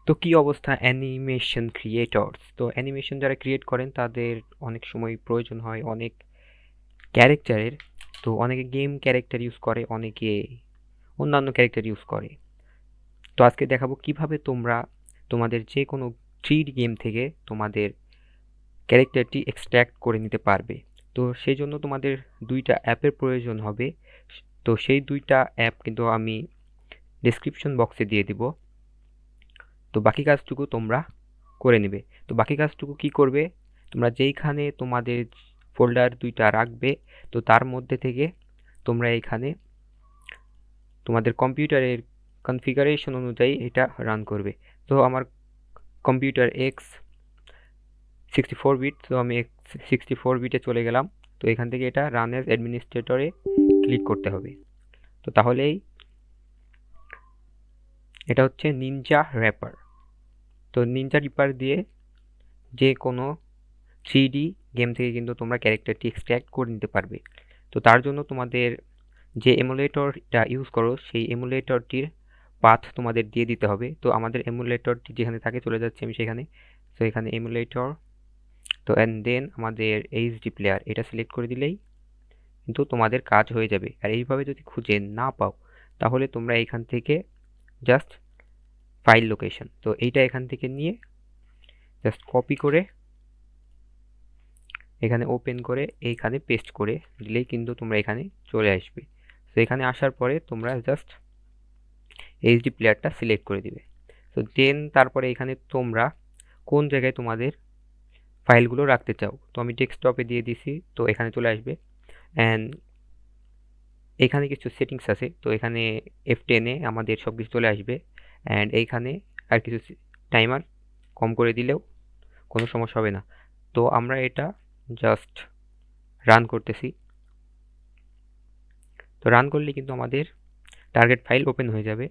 তো কি অবস্থা অ্যানিমেশন ক্রিয়েটরস? তো অ্যানিমেশন যারা ক্রিয়েট করেন তাদের অনেক সময় প্রয়োজন হয় অনেক ক্যারেক্টারের। তো অনেকে গেম ক্যারেক্টার ইউজ করে, অনেকে অন্যান্য ক্যারেক্টার ইউজ করে। তো আজকে দেখাবো কিভাবে তোমরা তোমাদের যে কোনো 3D গেম থেকে তোমাদের ক্যারেক্টারটি এক্সট্র্যাক্ট করে নিতে পারবে। তো সেই জন্য তোমাদের দুইটা অ্যাপের প্রয়োজন হবে। তো সেই দুইটা অ্যাপ কিন্তু আমি ডেসক্রিপশন বক্সে দিয়ে দিব। তো বাকি কাজটুকু তোমরা করে নেবে। তো বাকি কাজটুকু কি করবে, তোমরা যেইখানে তোমাদের ফোল্ডার দুইটা রাখবে, তো তার মধ্যে থেকে তোমরা এইখানে তোমাদের কম্পিউটারের কনফিগারেশন অনুযায়ী এটা রান করবে। তো আমার কম্পিউটার এক্স 64 বিট, তো আমি 64 বিটে চলে গেলাম। তো এখান থেকে এটা রান অ্যাজ অ্যাডমিনিস্ট্রেটরে ক্লিক করতে হবে। তো তাহলেই এটা হচ্ছে নিনজা র্যাপার। তো নিনজা রিপার দিয়ে যে কোনো 3D গেম থেকে কিন্তু তোমরা ক্যারেক্টারটি এক্সট্র্যাক্ট করে নিতে পারবে। তো তার জন্য তোমাদের যে এমুলেটরটা ইউজ করো সেই এমুলেটরটির পাথ তোমাদের দিয়ে দিতে হবে। তো আমাদের এমুলেটরটি যেখানে থাকে চলে যাচ্ছে আমি সেখানে। তো এখানে এমুলেটর, তো অ্যান্ড দেন আমাদের এইচডি প্লেয়ার এটা সিলেক্ট করে দিলেই কিন্তু তোমাদের কাজ হয়ে যাবে। আর এইভাবে যদি খুঁজে না পাও তাহলে তোমরা এখান থেকে জাস্ট ফাইল লোকেশন, তো এইটা এখান থেকে নিয়ে জাস্ট কপি করে এখানে ওপেন করে এইখানে পেস্ট করে দিলেই কিন্তু তোমরা এখানে চলে আসবে। তো এখানে আসার পরে তোমরা জাস্ট এইচডি প্লেয়ারটা সিলেক্ট করে দিবে। তো দেন তারপরে এখানে তোমরা কোন জায়গায় তোমাদের ফাইলগুলো রাখতে চাও, তো আমি ডেস্কটপে দিয়ে দিছি, তো এখানে চলে আসবে। অ্যান্ড এখানে কিছু সেটিংস আছে, তো এখানে F10-এ আমাদের সব কিছু চলে আসবে। অ্যান্ড এইখানে আর কিছু টাইমার কম করে দিলেও কোনো সমস্যা হবে না। তো আমরা এটা জাস্ট রান করতেছি। তো রান করলে কিন্তু আমাদের টার্গেট ফাইল ওপেন হয়ে যাবে।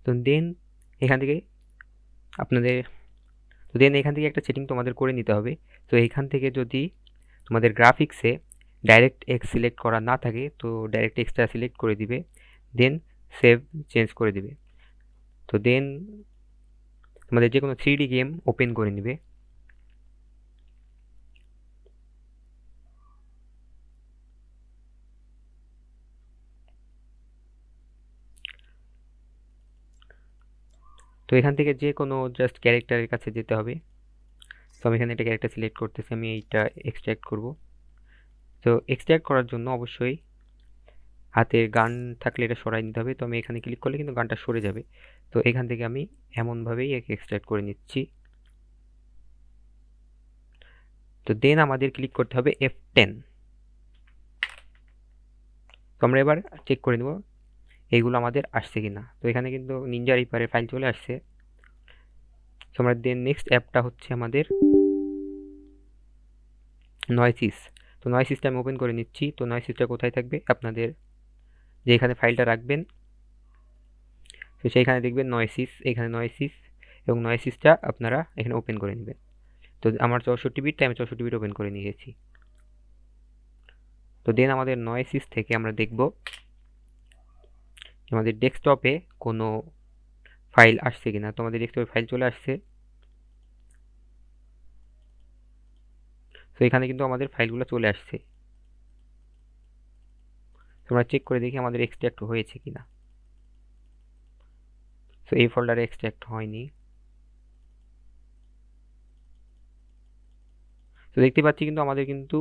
তো দেন এখান থেকে আপনাদের তো দেন এখান থেকে একটা সেটিং তোমাদের করে নিতে হবে। তো এখান থেকে যদি তোমাদের গ্রাফিক্সে ডাইরেক্ট এক্স সিলেক্ট করা না থাকে তো ডাইরেক্ট এক্সটা সিলেক্ট করে দিবে, দেন সেভ চেঞ্জ করে দিবে। তো দেন তোমাদের যে কোনো 3D গেম ওপেন করে নিবে। তো এখান থেকে যে কোনো জাস্ট ক্যারেক্টারের কাছে যেতে হবে। তো আমি এখানে একটা ক্যারেক্টার সিলেক্ট করতেছি, আমি এইটা এক্সট্র্যাক্ট করব। তো এক্সট্র্যাক্ট করার জন্য অবশ্যই হাতে গান থাকলে এটা সরাই নিতে হবে। তো আমি এখানে ক্লিক করলে কিন্তু গানটা সরে যাবে। তো এখান থেকে আমি এমনভাবেই এক্সট্র্যাক্ট করে নিচ্ছি। তো দেন আমাদের ক্লিক করতে হবে F10। তো আমরা এবার চেক করে নেব এইগুলো আমাদের আসছে কিনা। তো এখানে কিন্তু নিনজা রিপারের ফাইল চলে আসছে। তো আমরা দেন নেক্সট অ্যাপটা হচ্ছে আমাদের নয়সিস। তো নয়সিসটা আমি ওপেন করে নিচ্ছি। তো নয়সিসটা কোথায় থাকবে, আপনাদের যে এখানে ফাইলটা রাখবেন তো সেইখানে দেখবেন নয়সিস, এখানে নয়সিস, এবং নয়সিসটা আপনারা এখানে ওপেন করে নেবেন। তো আমার 64 বিট, তাই আমি 64 বিট ওপেন করে নিয়েছি। তো দেন আমাদের নয়সিস থেকে আমরা দেখব আমাদের ডেস্কটপে কোনো ফাইল আসছে কিনা। তো আমাদের ডেস্কটপে ফাইল চলে আসছে। তো এখানে কিন্তু আমাদের ফাইলগুলো চলে আসছে। তোমরা চেক করে দেখি আমাদের এক্সট্র্যাক্ট হয়েছে কিনা। তো এই ফোল্ডারে এক্সট্র্যাক্ট হয়নি। তো দেখতে পাচ্ছি কিন্তু আমাদের কিন্তু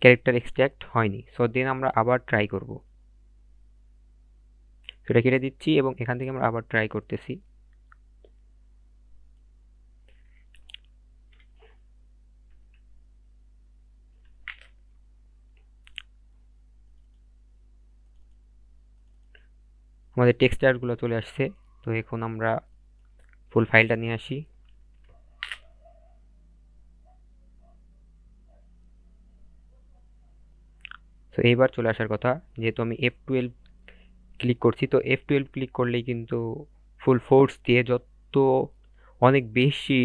ক্যারেক্টার এক্সট্র্যাক্ট হয়নি। সো দেন আমরা আবার ট্রাই করব। সেটা কেটে দিচ্ছি এবং এখান থেকে আমরা আবার ট্রাই করতেছি। আমাদের টেক্সচারগুলো চলে আসছে। তো এখন আমরা ফুল ফাইলটা নিয়ে আসি। তো এইবার চলে আসার কথা, যেহেতু আমি F12 ক্লিক করছি, তো F12 ক্লিক করলেই কিন্তু ফুল ফোর্স দিয়ে যত অনেক বেশি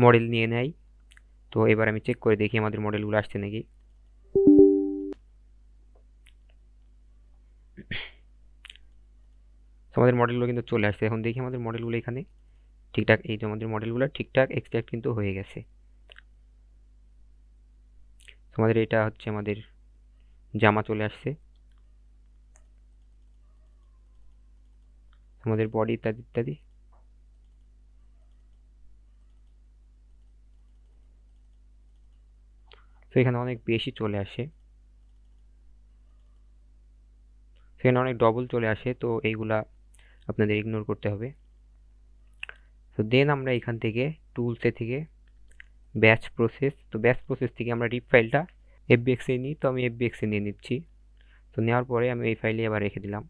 মডেল নিয়ে নেয়। তো এবার আমি চেক করে দেখি আমাদের মডেলগুলো আসছে নাকি। তো তো আমাদের মডেলগুলো কিন্তু চলে আসছে। এখন দেখি আমাদের মডেলগুলো এখানে ঠিকঠাক, এই যে আমাদের মডেলগুলো ঠিকঠাক এক্সট্রাক্ট কিন্তু হয়ে গেছে। আমাদের এটা হচ্ছে আমাদের জামা চলে আসছে, আমাদের বডি ইত্যাদি ইত্যাদি। তো এখানে অনেক বেশি চলে আসে, সেখানে অনেক ডবল চলে আসে, তো এইগুলা আপনাদের ইগনোর করতে হবে। তো দেন আমরা এখান থেকে টুলসে থেকে ব্যাচ প্রসেস, তো ব্যাচ প্রসেস থেকে আমরা রিপ ফাইলটা এফবিএক্স এ নিই, তো আমি এফবিএক্স এ নিয়ে নিচ্ছি। তো নেওয়ার পরে আমি এই ফাইলে আবার রেখে দিলাম।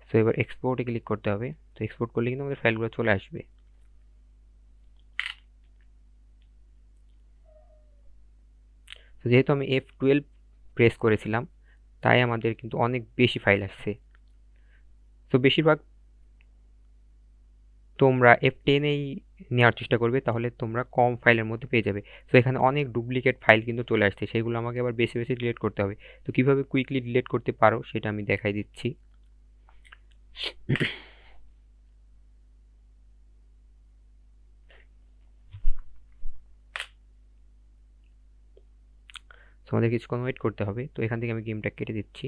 তো এবার এক্সপোর্টে ক্লিক করতে হবে। তো এক্সপোর্ট করলে কিন্তু আমাদের ফাইলগুলো চলে আসবে। তো যেহেতু আমি F12 প্রেস করেছিলাম, তাই আমাদের কিন্তু অনেক বেশি ফাইল আসছে। তো বেশিরভাগ তোমরা F10এই নেওয়ার চেষ্টা করবে, তাহলে তোমরা কম ফাইলের মধ্যে পেয়ে যাবে। তো এখানে অনেক ডুপ্লিকেট ফাইল কিন্তু চলে আসছে, সেগুলো আমাকে আবার বেছে বেছে ডিলিট করতে হবে। তো কিভাবে কুইকলি ডিলিট করতে পারো সেটা আমি দেখাই দিচ্ছি। তো আমাদের কিছুক্ষণ ওয়েট করতে হবে। তো এখান থেকে আমি গেমটা কেটে দিচ্ছি।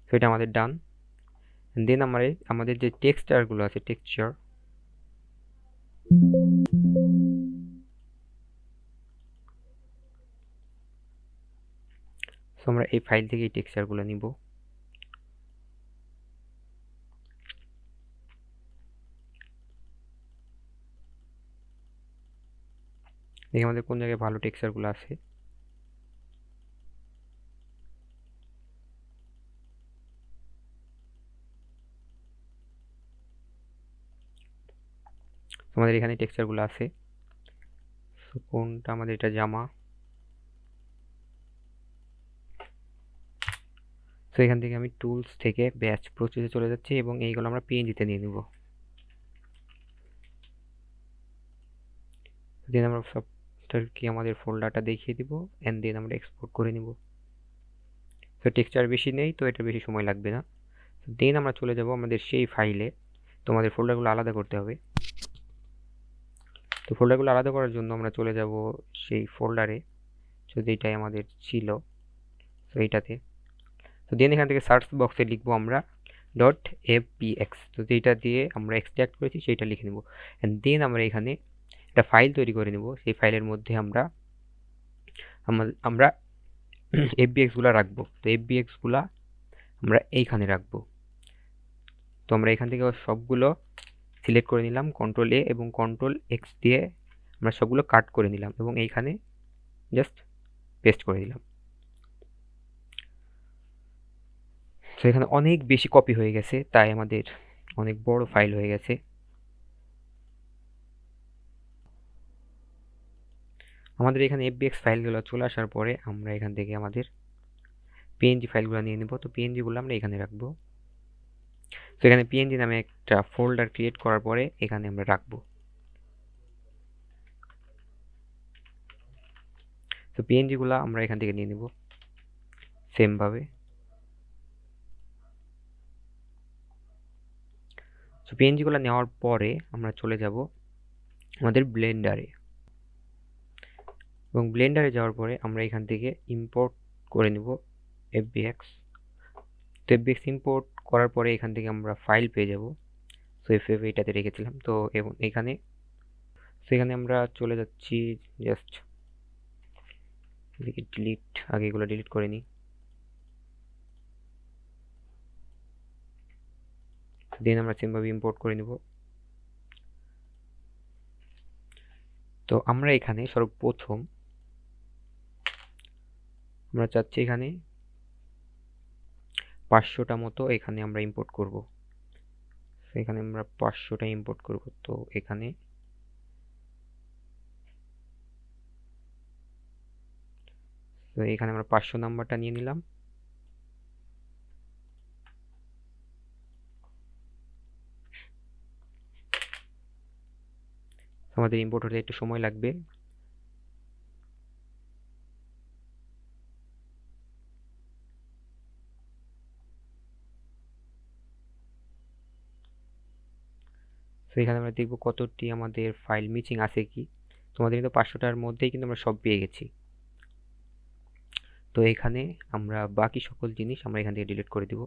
তো এটা আমাদের ডান। দেন আমাদের যে টেক্সচারগুলো আছে, টেক্সচার, তো আমরা এই ফাইল থেকে এই টেক্সচারগুলো নিব। দেখি আমাদের কোন জায়গায় ভালো টেক্সচারগুলো আছে। আমাদের এখানে টেক্সচারগুলো আছে। তো কোনটা আমাদের, এটা জামা। তো এখান থেকে আমি টুলস থেকে ব্যাচ প্রসেসে চলে যাচ্ছি এবং এইগুলো আমরা পিএনজিতে নিয়ে নিব। দেন আমরা সবটাকে আমাদের ফোল্ডারটা দেখিয়ে দিব অ্যান্ড দেন আমরা এক্সপোর্ট করে নিব। তো টেক্সচার বেশি নেই, তো এটা বেশি সময় লাগবে না। দেন আমরা চলে যাব আমাদের সেই ফাইলে। তো আমাদের ফোল্ডারগুলো আলাদা করতে হবে। তো ফোল্ডারগুলো আলাদা করার জন্য আমরা চলে যাব সেই ফোল্ডারে, যদি এটাই আমাদের ছিল, তো এইটাতে। তো দেন এখান থেকে সার্চ বক্সে লিখবো আমরা .fbx, তো যেটা দিয়ে আমরা এক্সট্রাক্ট করেছি সেইটা লিখে নেব। অ্যান্ড দেন আমরা এখানে একটা ফাইল তৈরি করে নেব। সেই ফাইলের মধ্যে আমরা এফবিএক্সগুলো রাখবো। তো এফবিএক্সগুলা আমরা এইখানে রাখবো। তো আমরা এখান থেকে সবগুলো সিলেক্ট করে নিলাম কন্ট্রোল এ এবং কন্ট্রোল এক্স দিয়ে আমরা সবগুলো কাট করে নিলাম এবং এইখানে জাস্ট পেস্ট করে দিলাম। তো এখানে অনেক বেশি কপি হয়ে গেছে, তাই আমাদের অনেক বড় ফাইল হয়ে গেছে। আমাদের এখানে এফবিএক্স ফাইলগুলো চলে আসার পরে আমরা এখান থেকে আমাদের পিএনজি ফাইলগুলো নিয়ে নেব। তো পিএনজিগুলো আমরা এখানে রাখবো। তো এখানে পিএনজি নামে একটা ফোল্ডার ক্রিয়েট করার পরে এখানে আমরা রাখবো। তো পিএনজিগুলো আমরা এখান থেকে নিয়ে নেব সেমভাবে। তো পিএনজিগুলো নেওয়ার পরে আমরা চলে যাব আমাদের ব্লেন্ডারে, এবং ব্লেন্ডারে যাওয়ার পরে আমরা এখান থেকে ইম্পোর্ট করে নেব এফবিএক্স। তো এফবিএক্স ইম্পোর্ট করার পরে এখান থেকে আমরা ফাইল পেয়ে যাব। তো এফএফ এইটাতে রেখেছিলাম। তো এবং এখানে আমরা চলে যাচ্ছি, জাস্ট ডিলিট, আগে এগুলো ডিলিট করে নিই। দেন আমরা সেমভাবে ইম্পোর্ট করে নিব। তো আমরা এখানে সর্বপ্রথম আমরা চাচ্ছি এখানে 500টা মতো এখানে আমরা ইম্পোর্ট করব। এখানে আমরা 500টা ইম্পোর্ট করব। তো এখানে আমরা 500 নাম্বারটা নিয়ে নিলাম। আমাদের ইম্পোর্ট হতে একটু সময় লাগবে। তো এখানে আমরা দেখব কতটি আমাদের ফাইল মিসিং আছে কি। তোমাদের কিন্তু 500টার মধ্যেই কিন্তু আমরা সব পেয়ে গেছি। তো এখানে আমরা বাকি সকল জিনিস আমরা এখান থেকে ডিলিট করে দিব।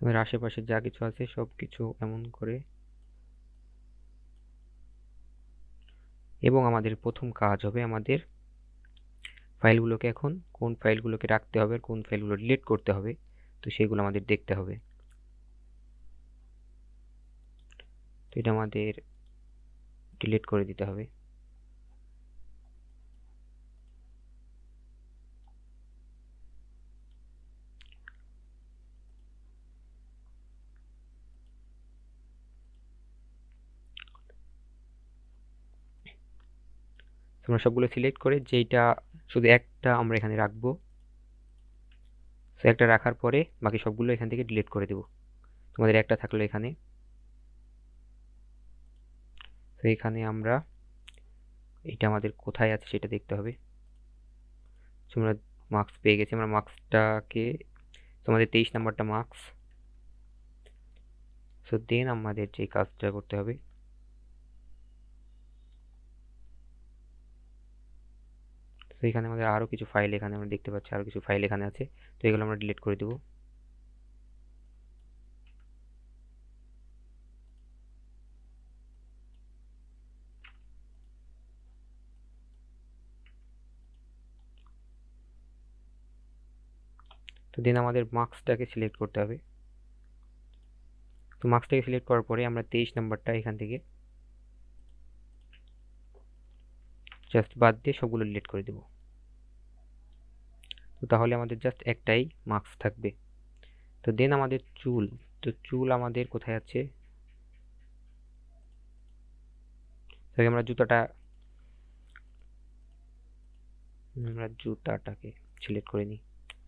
আমাদের আশেপাশে যা কিছু আছে সব কিছু এমন করে, এবং আমাদের প্রথম কাজ হবে আমাদের ফাইলগুলোকে এখন কোন ফাইলগুলোকে রাখতে হবে আর কোন ফাইলগুলো ডিলিট করতে হবে, তো সেগুলো আমাদের দেখতে হবে। তো এটা আমাদের ডিলিট করে দিতে হবে। আমরা সবগুলো সিলেক্ট করে যেটা শুধু একটা আমরা এখানে রাখবো, তো একটা রাখার পরে বাকি সবগুলো এখান থেকে ডিলিট করে দেব। তোমাদের একটা থাকলো এখানে। তো এখানে আমরা এটা আমাদের কোথায় আছে সেটা দেখতে হবে। আমরা মার্কস পেয়ে গেছি, আমরা মার্কসটাকে, তোমাদের 23 নাম্বারটা মার্কস। সো দেন আমাদের যে কাজটা করতে হবে, তো এখানে আমাদের আরও কিছু ফাইল এখানে আমরা দেখতে পাচ্ছি, আরও কিছু ফাইল এখানে আছে, তো এগুলো আমরা ডিলিট করে দেবো। তো দেন আমাদের মার্কসটাকে সিলেক্ট করতে হবে। তো মার্কসটাকে সিলেক্ট করার পরে আমরা 23 নাম্বারটা এখান থেকে জাস্ট বাদ দিয়ে সবগুলো ডিলিট করে দেব। তো তাহলে আমাদের জাস্ট একটাই মার্কস থাকবে। তো দেন আমাদের চুল, তো চুল আমাদের কোথায় আছে, আমরা জুতাটাকে সিলেক্ট করে নিই।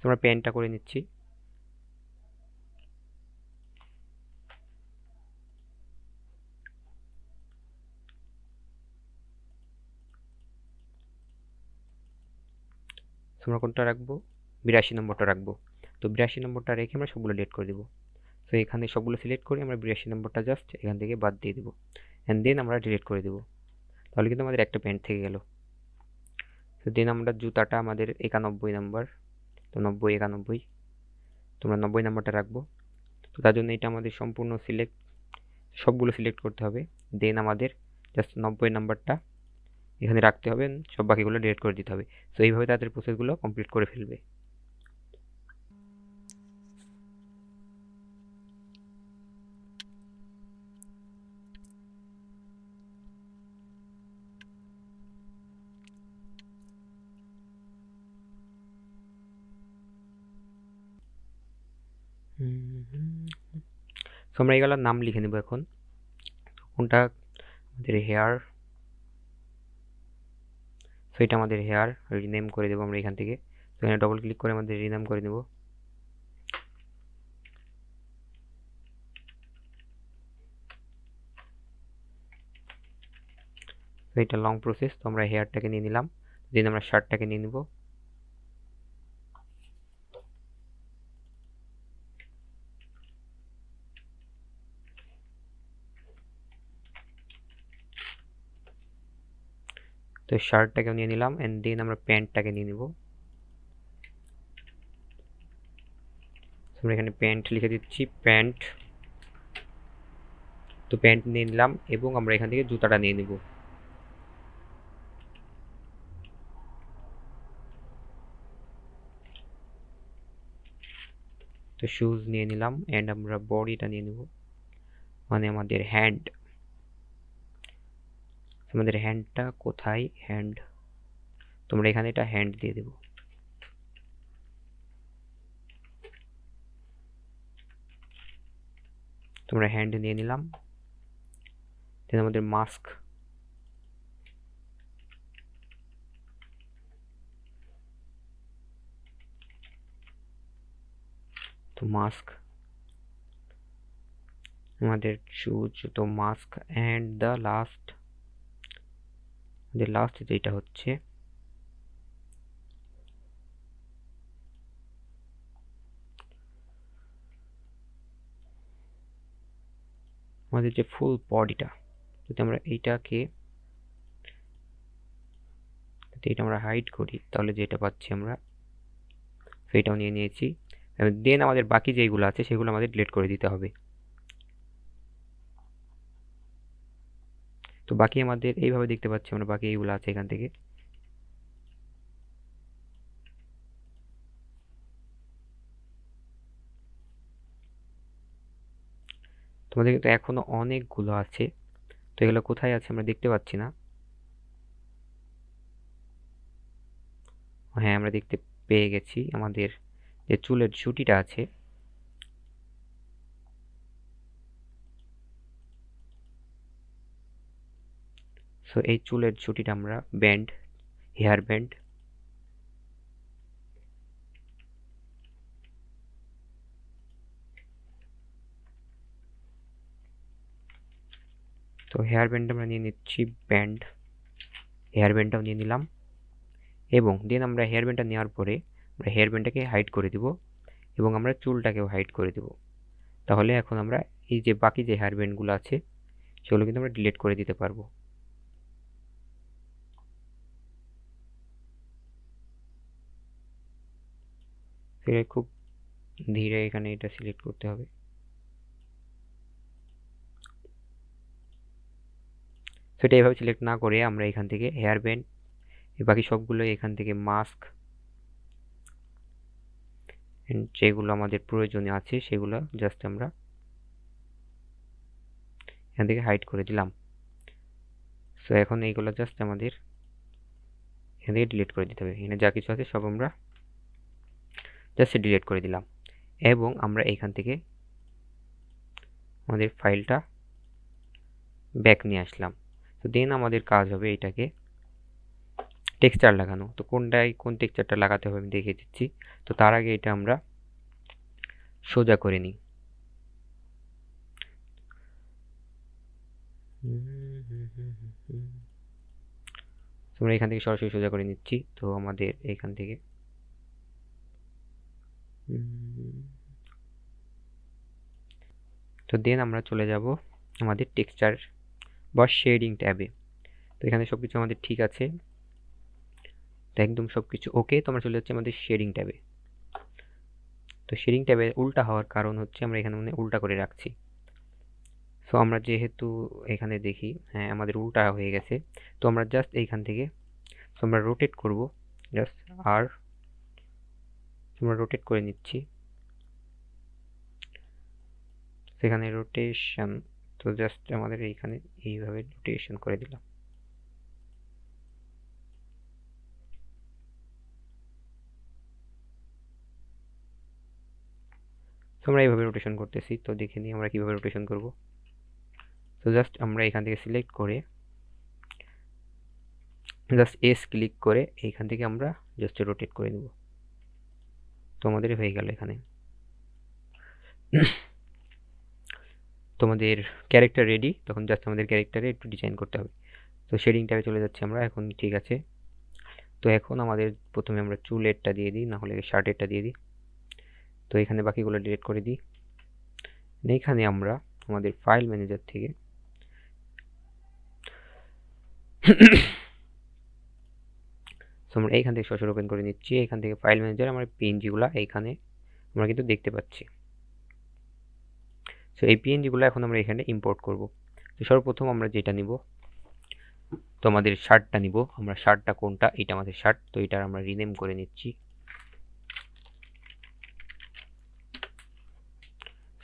আমরা প্যান্টটা করে নিচ্ছি। আমরা কোনটা রাখবো, 82 নম্বরটা রাখবো। তো 82 নম্বরটা রেখে আমরা সবগুলো ডিলিট করে দেবো। তো এখানে সবগুলো সিলেক্ট করে আমরা 82 নম্বরটা জাস্ট এখান থেকে বাদ দিয়ে দেবো, অ্যান্ড দেন আমরা ডিলিট করে দেবো। তাহলে কিন্তু আমাদের একটা প্যান্ট থেকে গেল। তো দেন আমরা জুতাটা আমাদের 91 নাম্বার, তো 90 91, তোমরা 90 নাম্বারটা রাখবো। তো তার জন্য এটা আমাদের সম্পূর্ণ সবগুলো সিলেক্ট করতে হবে। দেন আমাদের জাস্ট 90 নাম্বারটা এখানে রাখতে হবে, সব বাকিগুলো ডিলিট করে দিতে হবে। তো এইভাবে তাদের প্রসেসগুলো কমপ্লিট করে ফেলবে। তো আমরা এগুলোর নাম লিখে নেব এখন। কোনটা আমাদের হেয়ার, তো এটা আমাদের হেয়ার, রিনেম করে দেবো আমরা এখান থেকে। তো এখানে ডবল ক্লিক করে আমাদের রিনেম করে নেব। তো এটা লং প্রসেস, তো আমরা হেয়ারটাকে নিয়ে নিলাম। দেন আমরা শার্টটাকে নিয়ে নিব। তো শার্টটাকেও নিয়ে নিলাম, অ্যান্ড দেন আমরা প্যান্টটাকে নিয়ে নিব। আমরা এখানে প্যান্ট লিখে দিচ্ছি, প্যান্ট। তো প্যান্ট নিয়ে নিলাম এবং আমরা এখান থেকে জুতাটা নিয়ে নিব। তো শুজ নিয়ে নিলাম, অ্যান্ড আমরা বডিটা নিয়ে নিব, মানে আমাদের হ্যান্ড। আমাদের হ্যান্ডটা কোথায়, হ্যান্ড, তোমরা এখানে এটা হ্যান্ড দিয়ে দেব। তোমরা হ্যান্ড নিয়ে নিলাম, দেন আমাদের মাস্ক, তো মাস্ক আমাদের চুজ তো মাস্ক অ্যান্ড দ্য লাস্ট যেটা হচ্ছে আমাদের যে ফুল বডিটা, যদি আমরা এটা আমরা হাইড করি তাহলে যেটা পাচ্ছি আমরা সেটাও নিয়ে নিয়েছি। দেন আমাদের বাকি যেগুলো আছে সেগুলো আমাদের ডিলিট করে দিতে হবে। তো বাকি আমাদের এইভাবে দেখতে পাচ্ছি আমরা, বাকি এইগুলো আছে এখান থেকে। তোমাদের কিন্তু এখনো অনেকগুলো আছে, তো এগুলো কোথায় আছে আমরা দেখতে পাচ্ছি না। হ্যাঁ, আমরা দেখতে পেয়ে গেছি আমাদের যে চুলের ঝুঁটিটা আছে, সো এই চুলের ঝুঁটিটা আমরা হেয়ার ব্যান্ড, তো হেয়ার ব্যান্ড আমরা নিয়ে নিচ্ছি, হেয়ার ব্যান্ডটাও নিয়ে নিলাম। এবং দেন আমরা হেয়ার ব্যান্ডটা নেওয়ার পরে আমরা হেয়ার ব্যান্ডটাকে হাইড করে দিব এবং আমরা চুলটাকেও হাইড করে দিব। তাহলে এখন আমরা এই যে বাকি যে হেয়ার ব্যান্ডগুলো আছে সেগুলো কিন্তু আমরা ডিলিট করে দিতে পারবো। খুব ধীরে এখানে এটা সিলেক্ট করতে হবে। সেটা এভাবে সিলেক্ট না করে আমরা এখান থেকে হেয়ার ব্যান্ড, বাকি সবগুলো এখান থেকে মাস্ক, যেগুলো আমাদের প্রয়োজনীয় আছে সেগুলো জাস্ট আমরা এখান থেকে হাইড করে দিলাম। সো এখন এইগুলো জাস্ট আমাদের এখান থেকে ডিলিট করে দিতে হবে। এখানে যা কিছু আছে সব আমরা জাস্ট ডিলিট করে দিলাম এবং আমরা এইখান থেকে আমাদের ফাইলটা ব্যাক নিয়ে আসলাম। তো দেন আমাদের কাজ হবে এটাকে টেক্সচার লাগানো। তো কোন টেক্সচারটা লাগাতে হবে আমি দেখিয়ে দিচ্ছি। তো তার আগে এটা আমরা সোজা করে নিই। আমরা এখান থেকে সরাসরি সোজা করে নিচ্ছি। তো আমাদের এখান থেকে তো দেন আমরা চলে যাব আমাদের টেক্সচার বা শেডিং ট্যাবে। তো এখানে সবকিছু আমাদের ঠিক আছে, তো একদম সবকিছু ওকে। তো আমরা চলে যাচ্ছি আমাদের শেডিং ট্যাবে। তো শেডিং ট্যাবে উল্টা হওয়ার কারণ হচ্ছে আমরা এখানে উল্টা করে রাখছি। সো আমরা যেহেতু এখানে দেখি হ্যাঁ আমাদের উল্টা হয়ে গেছে, তো আমরা জাস্ট এইখান থেকে আমরা রোটেট করব, জাস্ট আর আমরা রোটেট করে নিচ্ছি। সেখানে রোটেশন, তো জাস্ট আমাদের এইখানে এইভাবে রোটেশন করে দিলাম। তো আমরা এইভাবে রোটেশন করতেছি। তো দেখে নিই আমরা কিভাবে রোটেশন করব। তো জাস্ট আমরা এখান থেকে সিলেক্ট করে জাস্ট এস ক্লিক করে এইখান থেকে আমরা জাস্ট রোটেট করে নেব। তো আমাদের হয়ে গেল এখানে। তোমাদের ক্যারেক্টার রেডি, তখন জাস্ট আমাদের ক্যারেক্টারে একটু ডিজাইন করতে হবে। তো শেডিং ট্যাবে চলে যাচ্ছি আমরা এখন। ঠিক আছে, তো এখন আমাদের প্রথমে আমরা চুলেরটা দিয়ে দিই, না হলে শার্টেরটা দিয়ে দিই। তো এখানে বাকিগুলো ডিলিট করে দিই। এইখানে আমরা আমাদের ফাইল ম্যানেজার থেকে আমরা এইখান থেকে সরাসরি ওপেন করে নিচ্ছি। এখান থেকে ফাইল ম্যানেজার আমার পিএনজিগুলো এইখানে আমরা কিন্তু দেখতে পাচ্ছি। সো এই পিএনজিগুলো এখন আমরা এখানে ইম্পোর্ট করব। তো সর্বপ্রথম আমরা যেটা নিব, তো আমাদের শার্টটা নিব। আমরা শার্টটা কোনটা, এটা আমাদের শার্ট। তো এটা আমরা রিনেম করে নিচ্ছি।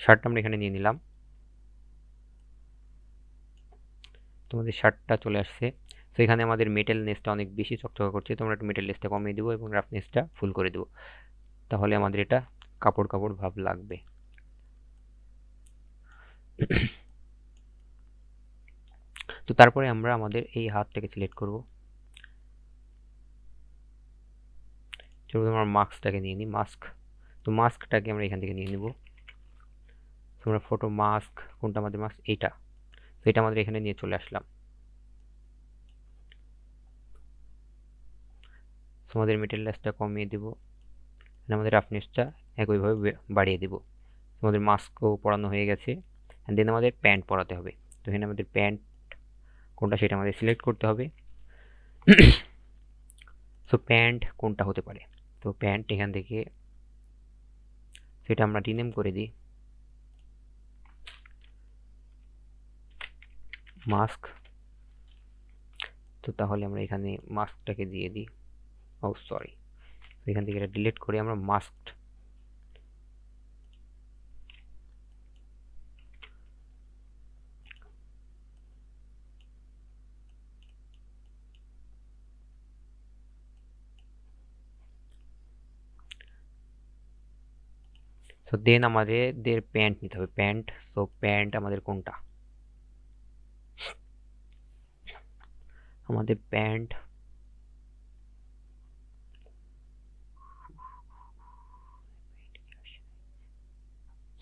শার্টটা আমরা এখানে নিয়ে নিলাম। তোমাদের শার্টটা চলে আসছে। তো এখানে আমাদের মেটাল নেসটা অনেক বেশি চকচকা করছে, তো আমরা একটু মেটাল নেসটা কমিয়ে দেবো এবং রাফনেসটা ফুল করে দেবো। তাহলে আমাদের এটা কাপড় কাপড় ভাব লাগবে। তো তারপরে আমরা আমাদের এই হাতটাকে সিলেক্ট করব। চলুন আমরা মাস্কটাকে নিয়ে নিই, মাস্ক। তো মাস্কটাকে আমরা এখান থেকে নিয়ে নিব। আমরা ফটো মাস্ক, কোনটা আমাদের মাস্ক, এইটা। তো এটা আমাদের এখানে নিয়ে চলে আসলাম। আমাদের মেটেরিয়ালসটা কমিয়ে দিব, আমাদের রাফনেসটা একইভাবে বাড়িয়ে দিব। আমাদের মাস্কও পরানো হয়ে গেছে। অ্যান্ড দেন আমাদের প্যান্ট পরাতে হবে। তো এখানে আমাদের প্যান্ট কোনটা সেটা আমাদের সিলেক্ট করতে হবে। সো প্যান্ট কোনটা হতে পারে, তো প্যান্ট এখান থেকে সেটা আমরা রিনেম করে দিই মাস্ক। তো তাহলে আমরা এখানে মাস্কটাকে দিয়ে দিই, ও সরি, এখান থেকে এটা ডিলিট করে আমরা মাস্ক। সো দেন আমাদের প্যান্ট নিতে হবে, প্যান্ট। সো প্যান্ট আমাদের কোনটা, আমাদের প্যান্ট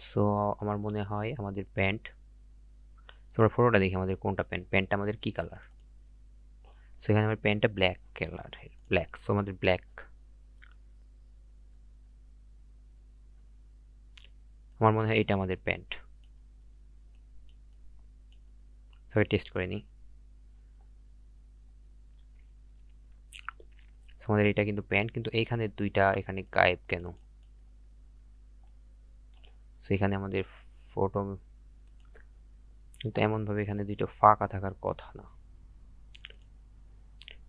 সো আমার মনে হয় আমাদের প্যান্ট, তোমরা ফটোটা দেখি আমাদের কোনটা প্যান্ট, প্যান্টটা আমাদের কি কালার। সো এখানে আমার প্যান্টটা ব্ল্যাক কালার, ব্ল্যাক। সো আমাদের ব্ল্যাক, আমার মনে হয় এটা আমাদের প্যান্ট। সবাই টেস্ট করে নিই। আমাদের এটা কিন্তু প্যান্ট, কিন্তু এইখানে দুইটা এখানে গায়েব কেন। সো এখানে আমাদের ফটো, কিন্তু এমনভাবে এখানে দুটো ফাঁকা থাকার কথা না।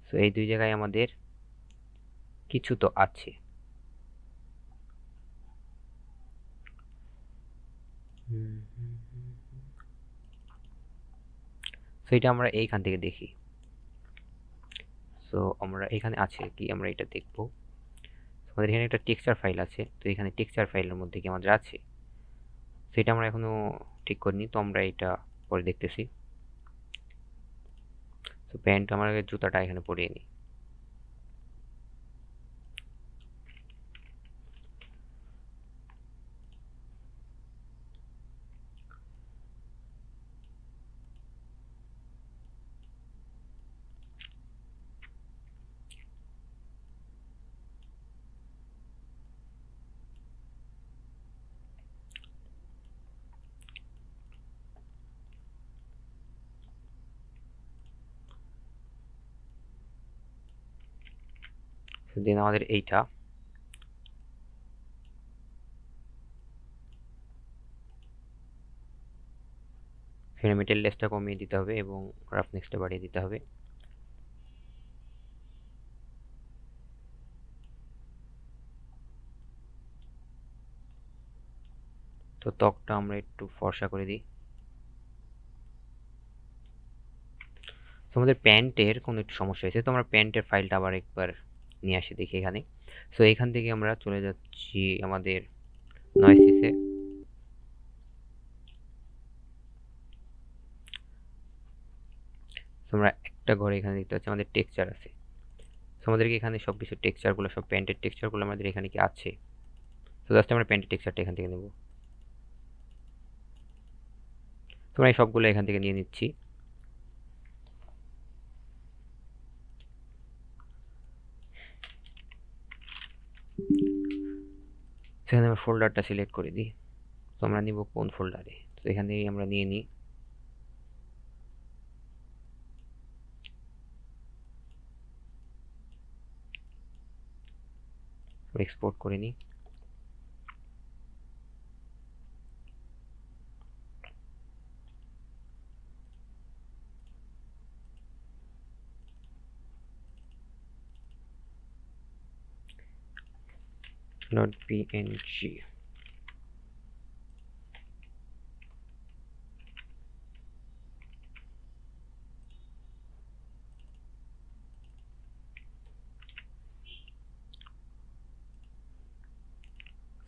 সো এই দুই জায়গায় আমাদের কিছু তো আছে। সো এটা আমরা এইখান থেকে দেখি। সো আমরা এখানে আছে কি, আমরা এটা দেখব। আমাদের এখানে একটা টেক্সচার ফাইল আছে, তো এখানে টেক্সচার ফাইলের মধ্যে কি আমাদের আছে সেটা আমরা এখনো ঠিক করিনি, তো আমরা এটা পরে দেখতেছি। তো প্যান্ট, আমার আগে জুতাটা এখানে পরিয়ে নিই। দেন আমাদের এইটা, এখানে মেটেরিয়ালসটা কমিয়ে দিতে হবে এবং রাফনেসটা বাড়িয়ে দিতে হবে। তো ত্বকটা আমরা একটু ফর্সা করে দিই। তো আমাদের প্যান্টের কোনো একটু সমস্যা হয়েছে, তো আমরা প্যান্টের ফাইলটা আবার একবার নিয়ে আসি দেখি এখানে। সো এখান থেকে আমরা চলে যাচ্ছি আমাদের নয়েসিসে। আমরা একটা ঘরে এখানে দেখতে পাচ্ছি আমাদের টেক্সচার আছে। তো আমাদেরকে এখানে সব কিছু টেক্সচারগুলো, সব প্যান্টের টেক্সচারগুলো আমাদের এখানে কি আছে। তো জাস্ট আমরা প্যান্টের টেক্সচারটা এখান থেকে নেব। তোমরা এই সবগুলো এখান থেকে নিয়ে নিচ্ছি। সেখানে আমরা ফোল্ডারটা সিলেক্ট করে দিই। তো আমরা নিব কোন ফোল্ডারে, তো এখানে আমরা নিয়ে নিই। এক্সপোর্ট করে নিই। Dot PNG.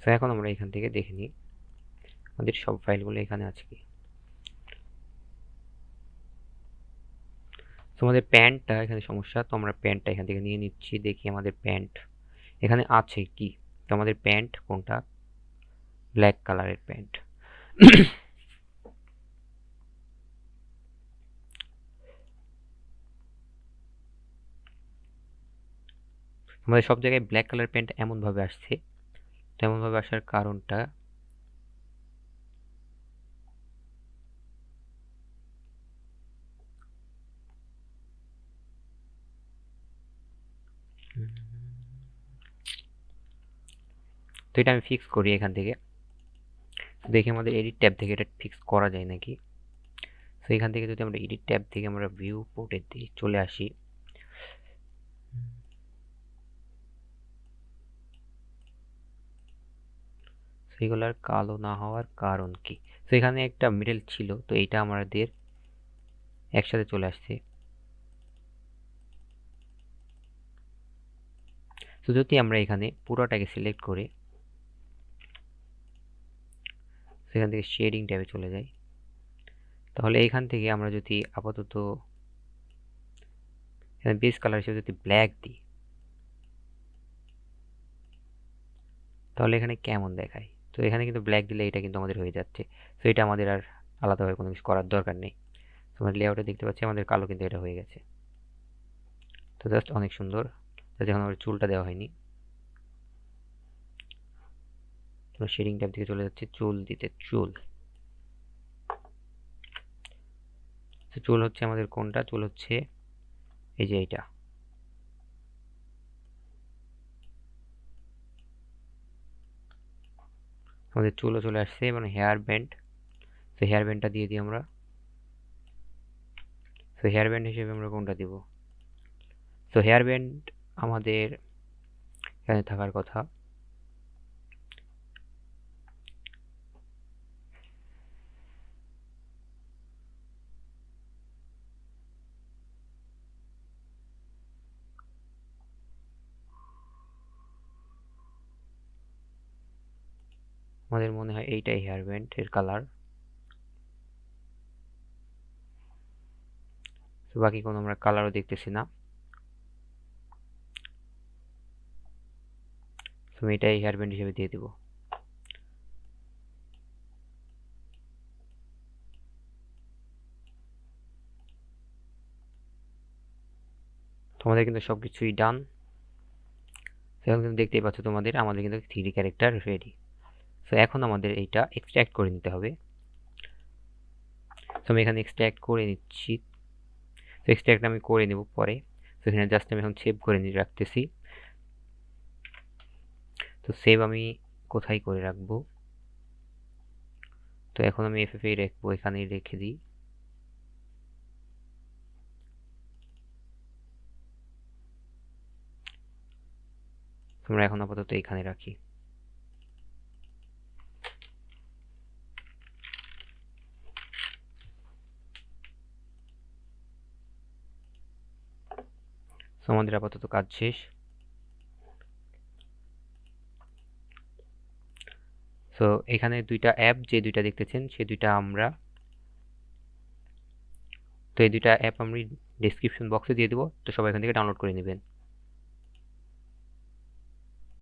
তো এখন আমরা এখান থেকে দেখে নিই আমাদের সব ফাইলগুলো এখানে আছে কি। তো আমাদের প্যান্টটা এখানে সমস্যা, তো আমরা প্যান্টটা এখান থেকে নিয়ে নিচ্ছি। দেখি আমাদের প্যান্ট এখানে আছে কি। তো আমাদের প্যান্ট কোনটা, ব্ল্যাক কালারের প্যান্ট। আমাদের সব জায়গায় ব্ল্যাক কালার প্যান্ট এমনভাবে আসছে, তো এমনভাবে আসার কারণটা তো এটা আমি ফিক্স করি এখান থেকে। দেখি আমাদের এডিট ট্যাব থেকে এটা ফিক্স করা যায় নাকি। তো এখান থেকে যদি আমরা এডিট ট্যাব থেকে আমরা ভিউ পোর্টে দিয়ে চলে আসি, সেগুলার কালো না হওয়ার কারণ কি। তো এখানে একটা মিডল ছিল, তো এইটা আমাদের একসাথে চলে আসছে। তো যদি আমরা এখানে পুরোটাকে সিলেক্ট করে সেখান থেকে শেডিং ট্যাবে চলে যাই, তাহলে এখান থেকে আমরা যদি আপাতত বেস কালার হিসেবে যদি ব্ল্যাক দিই, তাহলে এখানে কেমন দেখায়। তো এখানে কিন্তু ব্ল্যাক দিলে এটা কিন্তু আমাদের হয়ে যাচ্ছে। তো এটা আমাদের আর আলাদাভাবে কোনো কিছু করার দরকার নেই। তো আমরা লেআউটে দেখতে পাচ্ছি আমাদের কালো কিন্তু এটা হয়ে গেছে। তো জাস্ট অনেক সুন্দর। তো যখন আমার চুলটা দেওয়া হয়নি, আমরা শেডিং ট্যাব থেকে চলে যাচ্ছি চুল দিতে। চুল, চুল হচ্ছে আমাদের কোনটা, চুল হচ্ছে এই যে এইটা। আমাদের চুলও চলে আসছে এবং হেয়ার ব্যান্ড। তো হেয়ার ব্যান্ডটা দিয়ে দিই আমরা। তো হেয়ার ব্যান্ড হিসেবে আমরা কোনটা দিব। তো হেয়ার ব্যান্ড আমাদের এখানে থাকার কথা। আমাদের মনে হয় এইটাই হেয়ার ব্যান্ড এর কালার। তো বাকি কোনো আমরা কালারও দেখতেছি না। তো এটাই হেয়ার ব্যান্ড হিসেবে দিয়ে দিব। তোমাদের কিন্তু সবকিছুই ডান। এখন কিন্তু দেখতেই পাচ্ছ তোমাদের, আমাদের কিন্তু 3D ক্যারেক্টার রেডি। তো এখন আমাদের এইটা এক্সট্রাক্ট করে নিতে হবে। তো আমি এখানে এক্সট্রাক্ট করে নিচ্ছি। তো এক্সট্রাক্ট আমি করে নেব পরে। তো এখানে জাস্ট আমি এখন সেভ করে নিয়ে রাখতেছি। তো সেভ আমি কোথায় করে রাখবো, তো এখন আমি এফএফএ রাখবো, এখানেই রেখে দিই। আমরা এখন আপাতত এখানে রাখি। তো আমাদের আপাতত কাজ শেষ। তো এখানে দুইটা অ্যাপ যে দুইটা দেখতেছেন সে দুইটা আমরা, তো এই দুইটা অ্যাপ আমি ডেসক্রিপশন বক্সে দিয়ে দেবো, তো সবাই এখান থেকে ডাউনলোড করে নেবেন।